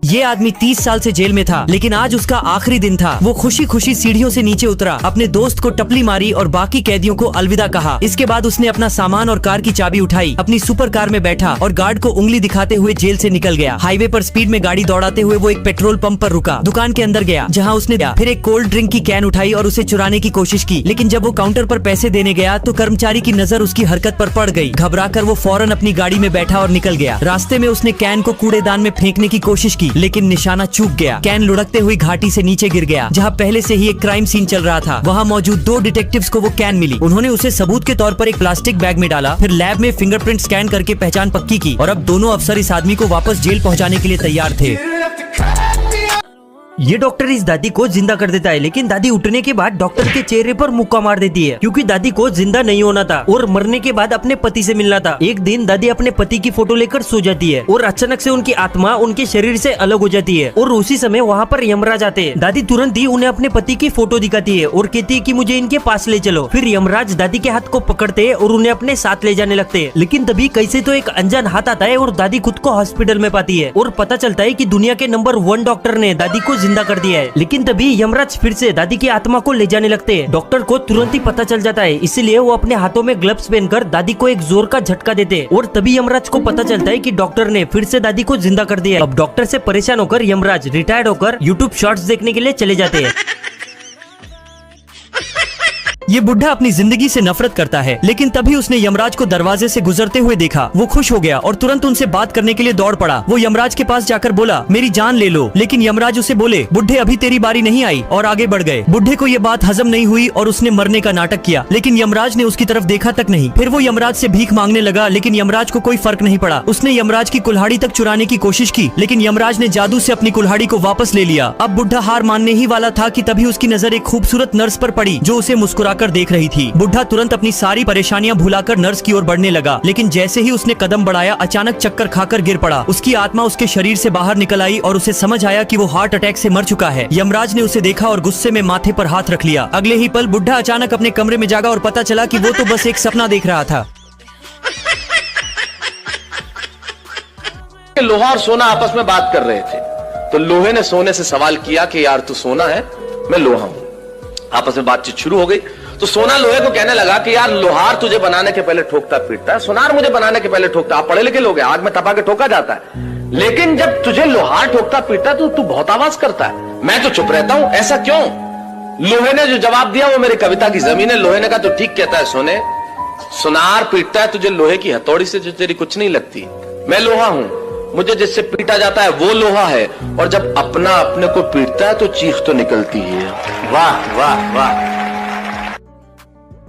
ये आदमी 30 साल से जेल में था, लेकिन आज उसका आखिरी दिन था। वो खुशी खुशी सीढ़ियों से नीचे उतरा, अपने दोस्त को टपली मारी और बाकी कैदियों को अलविदा कहा। इसके बाद उसने अपना सामान और कार की चाबी उठाई, अपनी सुपर कार में बैठा और गार्ड को उंगली दिखाते हुए जेल से निकल गया। हाईवे पर स्पीड में गाड़ी दौड़ाते हुए वो एक पेट्रोल पंप पर रुका, दुकान के अंदर गया जहाँ उसने फिर एक कोल्ड ड्रिंक की कैन उठाई और उसे चुराने की कोशिश की। लेकिन जब वो काउंटर पर पैसे देने गया तो कर्मचारी की नजर उसकी हरकत पर पड़ गई। घबराकर वो फौरन अपनी गाड़ी में बैठा और निकल गया। रास्ते में उसने कैन को कूड़ेदान में फेंकने की कोशिश की, लेकिन निशाना चूक गया। कैन लुढ़कते हुई घाटी से नीचे गिर गया, जहाँ पहले से ही एक क्राइम सीन चल रहा था। वहाँ मौजूद 2 डिटेक्टिव्स को वो कैन मिली। उन्होंने उसे सबूत के तौर पर एक प्लास्टिक बैग में डाला, फिर लैब में फिंगरप्रिंट स्कैन करके पहचान पक्की की और अब दोनों अफसर इस आदमी को वापस जेल पहुँचाने के लिए तैयार थे। ये डॉक्टर इस दादी को जिंदा कर देता है, लेकिन दादी उठने के बाद डॉक्टर के चेहरे पर मुक्का मार देती है, क्योंकि दादी को जिंदा नहीं होना था और मरने के बाद अपने पति से मिलना था। एक दिन दादी अपने पति की फोटो लेकर सो जाती है और अचानक से उनकी आत्मा उनके शरीर से अलग हो जाती है और उसी समय वहाँ पर यमराज आते हैं। दादी तुरंत ही उन्हें अपने पति की फोटो दिखाती है और कहती है कि मुझे इनके पास ले चलो। फिर यमराज दादी के हाथ को पकड़ते हैं और उन्हें अपने साथ ले जाने लगते हैं। लेकिन तभी कैसे तो एक अनजान हाथ आता है और दादी खुद को हॉस्पिटल में पाती है और पता चलता है कि दुनिया के नंबर 1 डॉक्टर ने दादी को जिंदा कर दिया है। लेकिन तभी यमराज फिर से दादी की आत्मा को ले जाने लगते हैं। डॉक्टर को तुरंत ही पता चल जाता है, इसलिए वो अपने हाथों में ग्लव्स पहनकर दादी को एक जोर का झटका देते हैं और तभी यमराज को पता चलता है कि डॉक्टर ने फिर से दादी को जिंदा कर दिया है। अब डॉक्टर से परेशान होकर यमराज रिटायर्ड होकर यूट्यूब शॉर्ट्स देखने के लिए चले जाते हैं। ये बुढ़ा अपनी जिंदगी से नफरत करता है, लेकिन तभी उसने यमराज को दरवाजे से गुजरते हुए देखा। वो खुश हो गया और तुरंत उनसे बात करने के लिए दौड़ पड़ा। वो यमराज के पास जाकर बोला, मेरी जान ले लो। लेकिन यमराज उसे बोले, बुढ़े अभी तेरी बारी नहीं आई, और आगे बढ़ गए। बुढ़े को ये बात हजम नहीं हुई और उसने मरने का नाटक किया, लेकिन यमराज ने उसकी तरफ देखा तक नहीं। फिर वो यमराज से भीख मांगने लगा, लेकिन यमराज को कोई फर्क नहीं पड़ा। उसने यमराज की कुल्हाड़ी तक चुराने की कोशिश की, लेकिन यमराज ने जादू से अपनी कुल्हाड़ी को वापस ले लिया। अब बुढ़ा हार मानने ही वाला था कि तभी उसकी नजर एक खूबसूरत नर्स पर पड़ी, जो उसे मुस्कुराकर देख रही थी। बुढ़ा तुरंत अपनी सारी परेशानियां भुलाकर नर्स की ओर बढ़ने लगा, लेकिन जैसे ही उसने कदम बढ़ाया अचानक चक्कर खाकर गिर पड़ा। उसकी आत्मा उसके शरीर से बाहर निकल आई और उसे समझ आया कि वो हार्ट अटैक से मर चुका है। यमराज ने उसे देखा और गुस्से में माथे पर हाथ रख लिया। अगले ही पल बुढ़ा अचानक अपने कमरे में जागा और पता चला कि वो तो बस एक सपना देख रहा था। लोहा और सोना आपस में बात कर रहे थे, तो लोहे ने सोने से सवाल किया कि यार तू सोना है, मैं लोहा हूं। आपस में बातचीत शुरू हो गई, तो सोना लोहे को कहने लगा कि यार लोहार तुझे बनाने के पहले ठोकता पीटता है, सोनार मुझे बनाने के पहले ठोकता। आप पढ़े लिखे लोग हैं, आग में तपा के ठोका जाता है, लेकिन जब तुझे लोहार ठोकता पीटता तो तू बहुत आवाज करता है, मैं तो चुप रहता हूं, ऐसा क्यों? लोहे ने जो जवाब दिया वो मेरी कविता की जमीन है। लोहे ने कहा तो ठीक कहता है सोने, सोनार पीटता है तुझे लोहे की हथौड़ी से जो तेरी कुछ नहीं लगती। मैं लोहा हूं, मुझे जिससे पीटा जाता है वो लोहा है, और जब अपना अपने को पीटता है तो चीख तो निकलती है। वाह वाह वाह।